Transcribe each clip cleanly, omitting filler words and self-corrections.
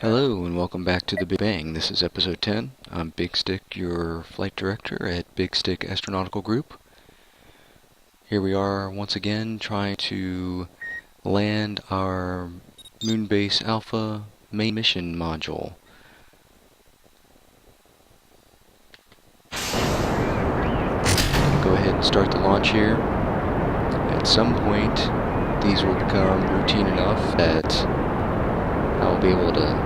Hello and welcome back to the B.A.N.G. This is episode 10. I'm Big Stick, your flight director at Big Stick Astronautical Group. Here we are once again trying to land our Moonbase Alpha main mission module. Go ahead and start the launch here. At some point, these will become routine enough that I'll be able to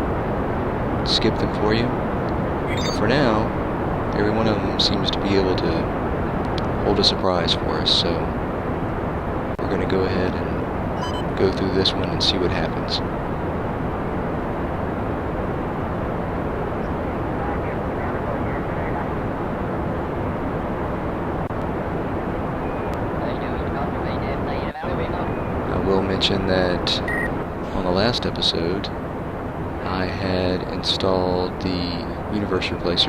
skip them for you. But for now, every one of them seems to be able to hold a surprise for us, so we're going to go ahead and go through this one and see what happens. I will mention that on the last episode, I had installed the universe replacer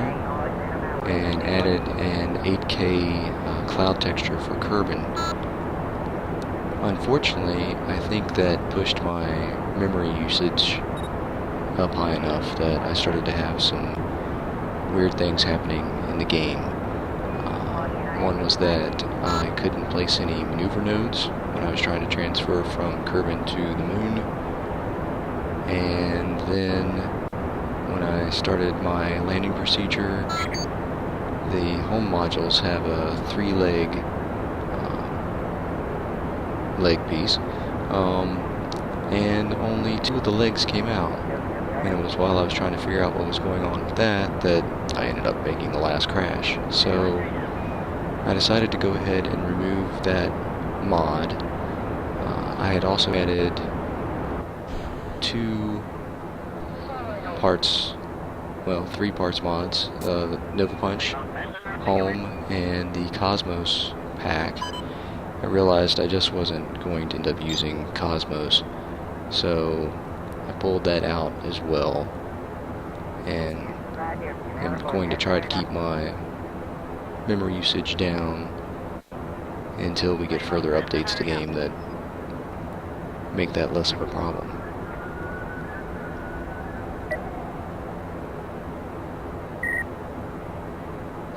and added an 8K cloud texture for Kerbal. Unfortunately, I think that pushed my memory usage up high enough that I started to have some weird things happening in the game. One was that I couldn't place any maneuver nodes when I was trying to transfer from Kerbal to the moon. And then when I started my landing procedure, the home modules have a 3-leg leg piece, and only 2 of the legs came out. And it was while I was trying to figure out what was going on with that I ended up making the last crash. So I decided to go ahead and remove that mod. I had also added 2 parts, well, 3 parts mods, the Nova Punch, Home, and the Cosmos pack. I realized I just wasn't going to end up using Cosmos, so I pulled that out as well, and I'm going to try to keep my memory usage down until we get further updates to the game that make that less of a problem.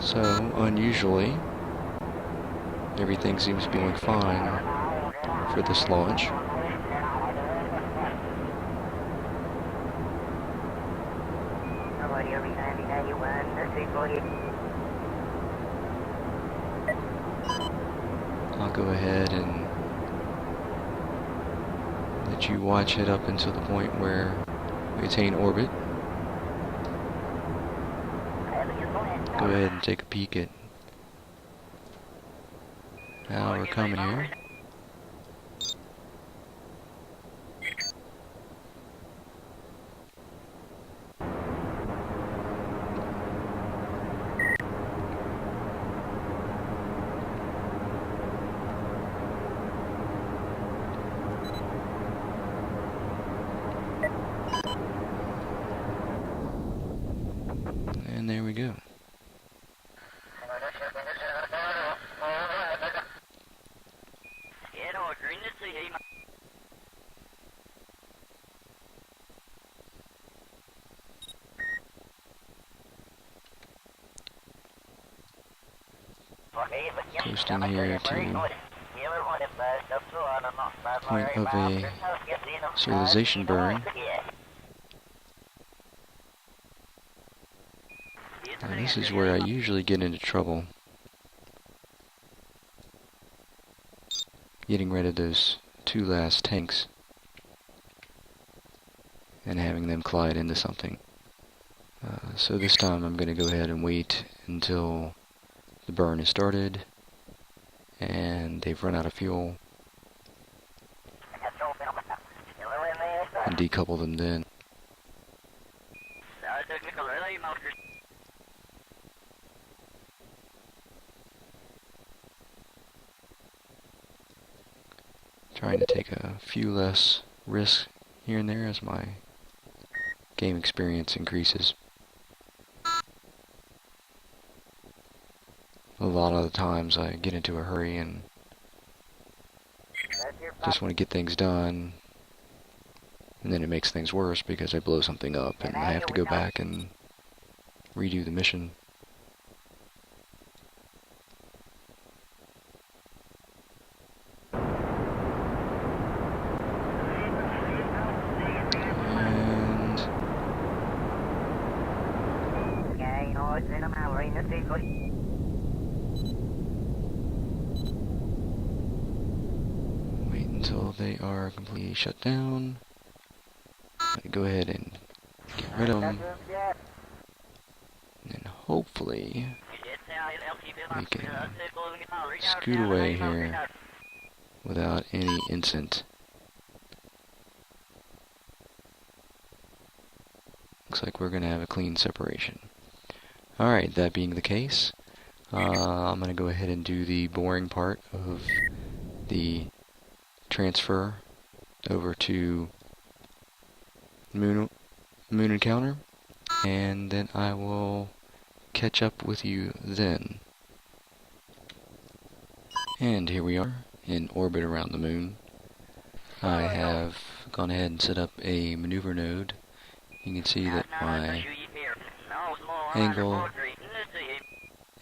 So, unusually, everything seems to be going fine for this launch. I'll go ahead and let you watch it up until the point where we attain orbit. Go ahead and take a peek at how we're coming here. And there we go. Coasting here to the point of a serialization burn. Now this is where I usually get into trouble, getting rid of those 2 last tanks and having them collide into something. So this time I'm going to go ahead and wait until the burn is started and they've run out of fuel and decouple them then. Trying to take a few less risks here and there as my game experience increases. A lot of the times I get into a hurry and just want to get things done And then it makes things worse because I blow something up and I have to go back and redo the mission. And wait until they are completely shut down. Go ahead and get rid of them. And hopefully we can scoot away here without any incident. Looks like we're going to have a clean separation. Alright, that being the case, I'm going to go ahead and do the boring part of the transfer over to Moon Encounter, and then I will catch up with you then. And here we are in orbit around the moon. I have gone ahead and set up a maneuver node. You can see that my angle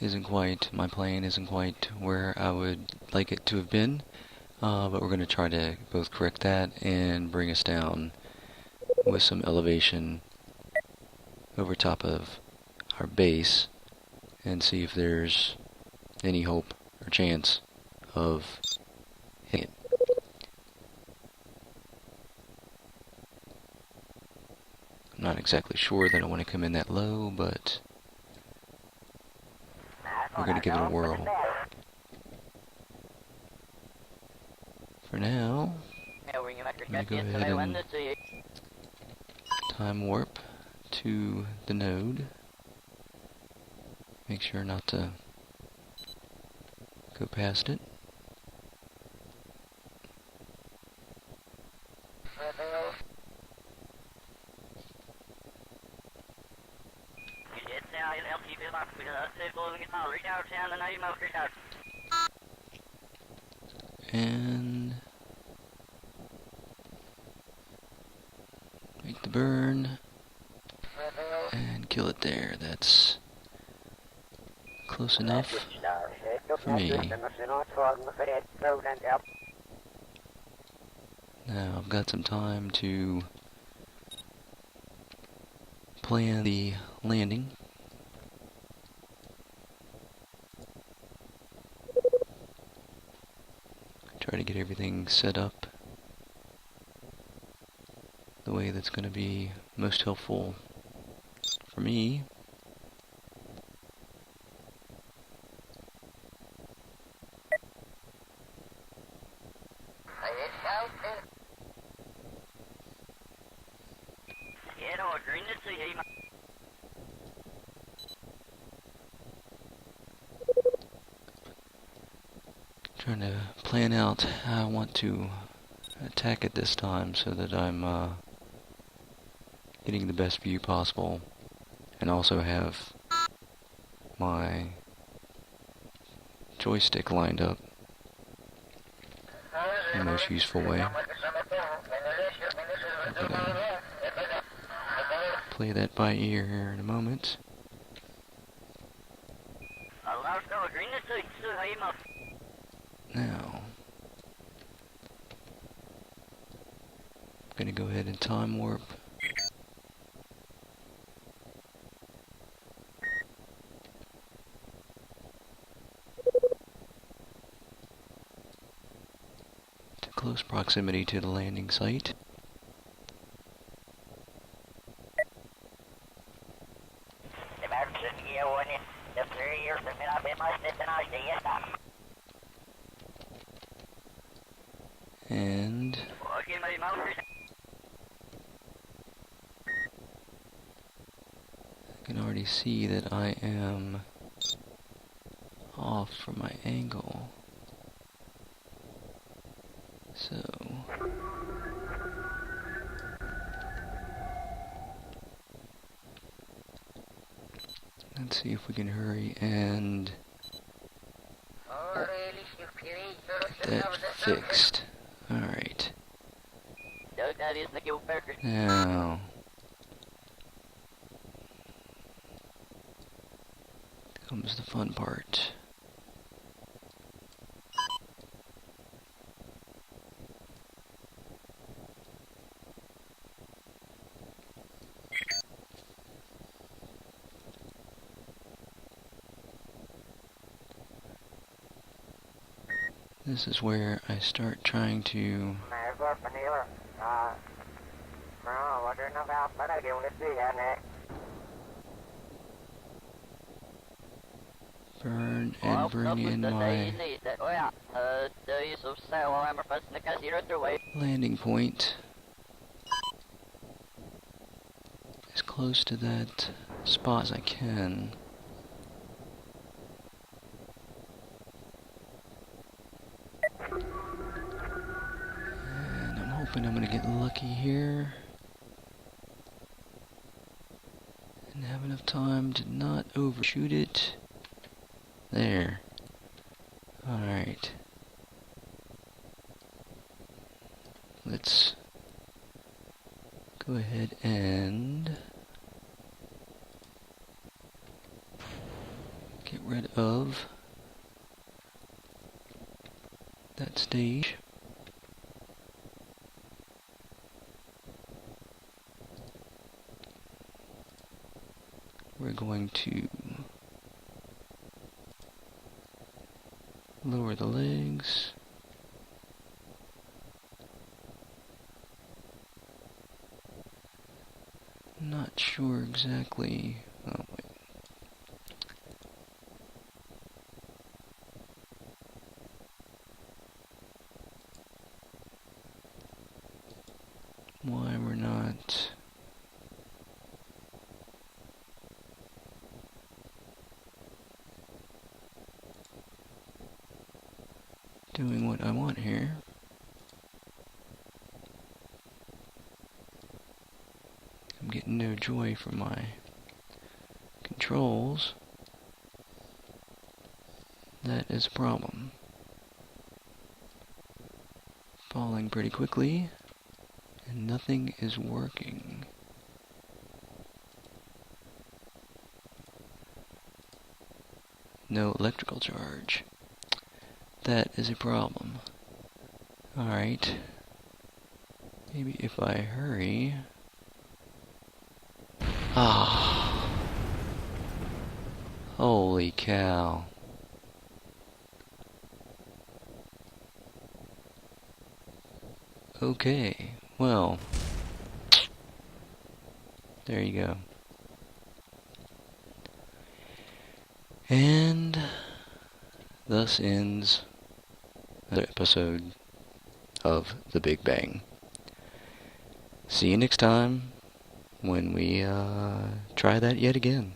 isn't quite, my plane isn't quite where I would like it to have been, but we're going to try to both correct that and bring us down with some elevation over top of our base and see if there's any hope or chance of hitting it. I'm not exactly sure that I want to come in that low, but we're going to give it a whirl. For now, I'm going to go ahead and time warp to the node. Make sure not to go past it. And make the burn and kill it there. That's close enough for me. Now I've got some time to plan the landing. Try to get everything set up the way that's going to be most helpful for me. Trying to plan out how I want to attack it this time so that I'm getting the best view possible, and also have my joystick lined up in the most useful way. I'm gonna play that by ear here in a moment. Now, I'm going to go ahead and time warp to close proximity to the landing site. And I can already see that I am off from my angle. So let's see if we can hurry and get that fixed. Alright. Now, comes the fun part. This is where I start trying to burn and bring in my landing point as close to that spot as I can. And I'm hoping I'm going to get lucky here and have enough time to not overshoot it. There. Alright. Let's go ahead and get rid of that stage. We're going to lower the legs. Not sure exactly. Oh, wait. Why we're not doing what I want here. I'm getting no joy from my controls. That is a problem. Falling pretty quickly, and nothing is working. No electrical charge. That is a problem. Alright. Maybe if I hurry. Ah. Holy cow. Okay, well. There you go. And thus ends another episode of The Big Bang. See you next time when we try that yet again.